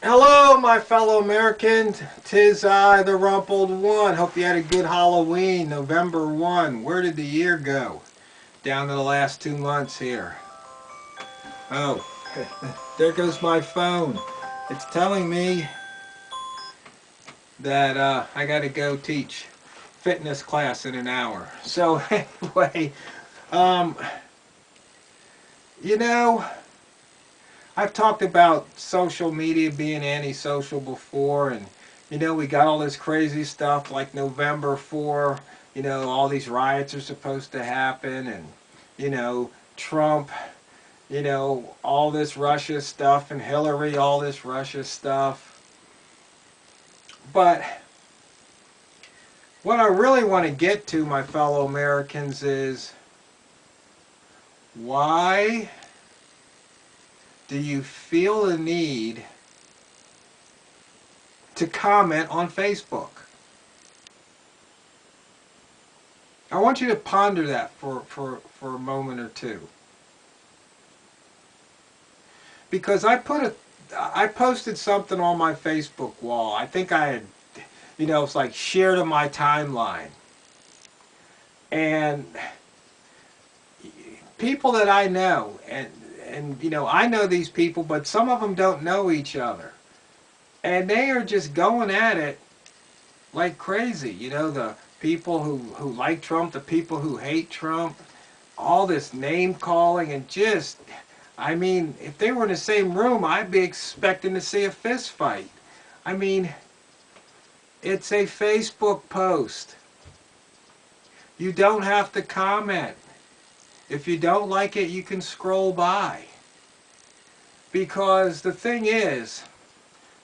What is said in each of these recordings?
Hello, my fellow Americans. 'Tis I, the Rumpled One. Hope you had a good Halloween, November 1. Where did the year go? Down to the last 2 months here. Oh, there goes my phone. It's telling me that I got to go teach fitness class in an hour. So anyway, um, you know, I've talked about social media being antisocial before, and we got all this crazy stuff like November 4, all these riots are supposed to happen, and Trump, all this Russia stuff, and Hillary, all this Russia stuff. But what I really want to get to, my fellow Americans, is why do you feel the need to comment on Facebook? I want you to ponder that for a moment or two. Because I posted something on my Facebook wall. I think I had, it's like shared on my timeline. And people that I know, and I know these people, but some of them don't know each other. And they are just going at it like crazy. The people who like Trump, the people who hate Trump, all this name calling, and just, I mean, if they were in the same room, I'd be expecting to see a fist fight. I mean, it's a Facebook post. You don't have to comment. If you don't like it, you can scroll by. Because the thing is,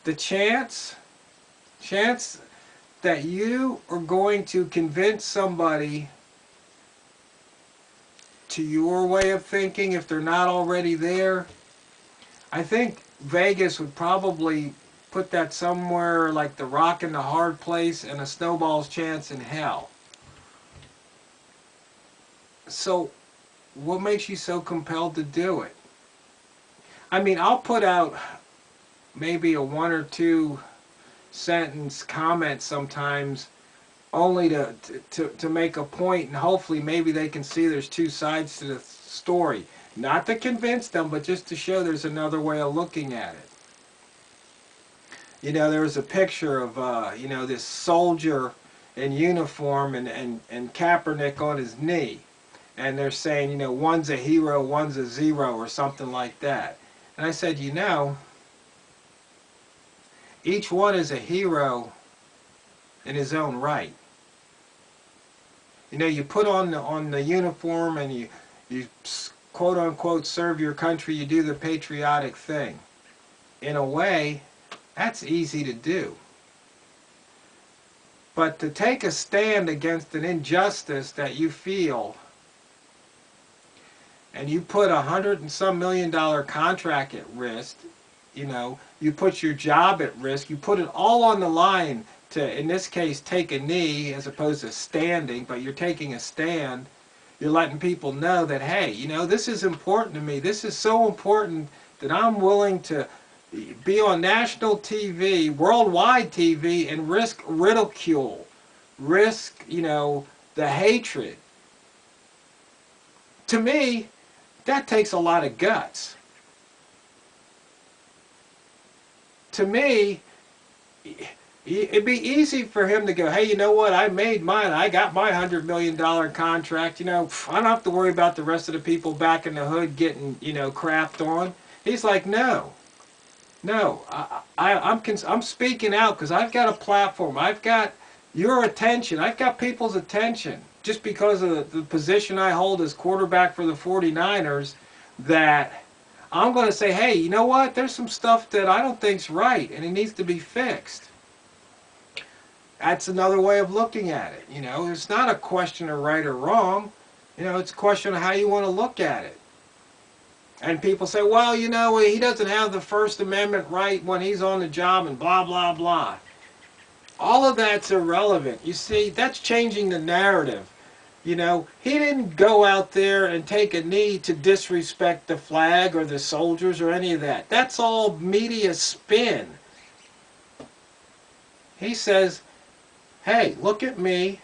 the chance that you are going to convince somebody to your way of thinking, if they're not already there, I think Vegas would probably put that somewhere like the rock in the hard place and a snowball's chance in hell. So what makes you so compelled to do it? I mean, I'll put out maybe a 1 or 2 sentence comment sometimes, only to make a point, and hopefully maybe they can see there's 2 sides to the story. Not to convince them, but just to show there's another way of looking at it. There was a picture of this soldier in uniform and Kaepernick on his knee. And they're saying, one's a hero, one's a zero, or something like that. And I said, each one is a hero in his own right. You put on the uniform and you quote unquote serve your country, you do the patriotic thing. In a way, that's easy to do. But to take a stand against an injustice that you feel, and you put $100 and some million contract at risk, you put your job at risk, you put it all on the line to, in this case, take a knee as opposed to standing, but you're taking a stand. You're letting people know that, hey, this is important to me. This is so important that I'm willing to be on national TV, worldwide TV, and risk ridicule, risk, the hatred. To me, that takes a lot of guts. To me, it'd be easy for him to go, hey, you know what, I made mine, I got my $100 million contract, I don't have to worry about the rest of the people back in the hood getting, crapped on. He's like, no, I'm speaking out because I've got a platform, I've got your attention, I've got people's attention, just because of the position I hold as quarterback for the 49ers, that I'm going to say, hey, you know what, there's some stuff that I don't think's right, and it needs to be fixed. That's another way of looking at it. It's not a question of right or wrong. It's a question of how you want to look at it. And people say, well, he doesn't have the First Amendment right when he's on the job and blah, blah, blah. All of that's irrelevant. You see, that's changing the narrative. He didn't go out there and take a knee to disrespect the flag or the soldiers or any of that. That's all media spin. He says, hey, look at me.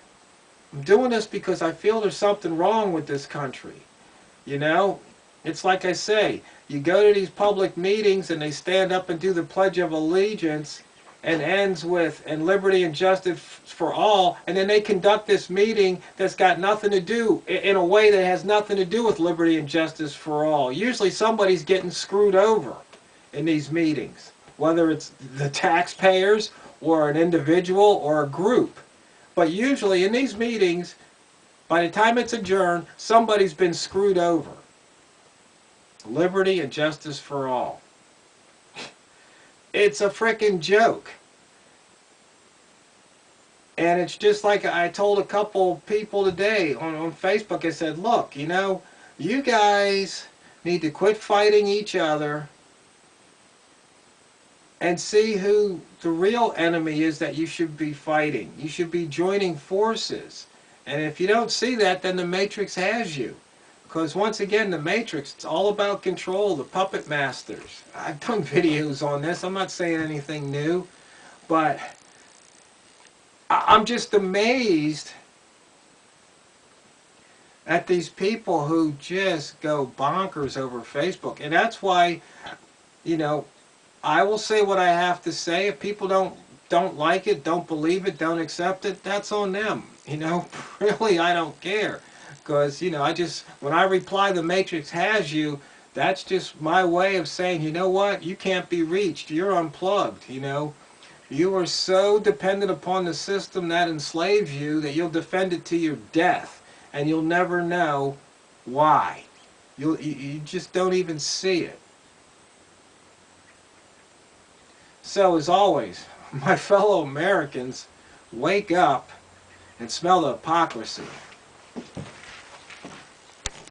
I'm doing this because I feel there's something wrong with this country. You know, it's like I say, you go to these public meetings and they stand up and do the Pledge of Allegiance and ends with, and liberty and justice for all, and then they conduct this meeting that's got nothing to do, in a way that has nothing to do with liberty and justice for all. Usually somebody's getting screwed over in these meetings, whether it's the taxpayers or an individual or a group. But usually in these meetings, by the time it's adjourned, somebody's been screwed over. Liberty and justice for all. It's a frickin' joke. And it's just like I told a couple people today on Facebook. I said, look, you know, you guys need to quit fighting each other and see who the real enemy is that you should be fighting. You should be joining forces. And if you don't see that, then the Matrix has you. Because once again, the Matrix, it's all about control, the puppet masters. I've done videos on this. I'm not saying anything new. But I'm just amazed at these people who just go bonkers over Facebook. And that's why, you know, I will say what I have to say. If people don't like it, don't believe it, don't accept it, that's on them. You know, really, I don't care. Because, you know, when I reply the Matrix has you, that's just my way of saying, you know what, you can't be reached. You're unplugged, you know. You are so dependent upon the system that enslaves you that you'll defend it to your death. And you'll never know why. You just don't even see it. So, as always, my fellow Americans, wake up and smell the hypocrisy.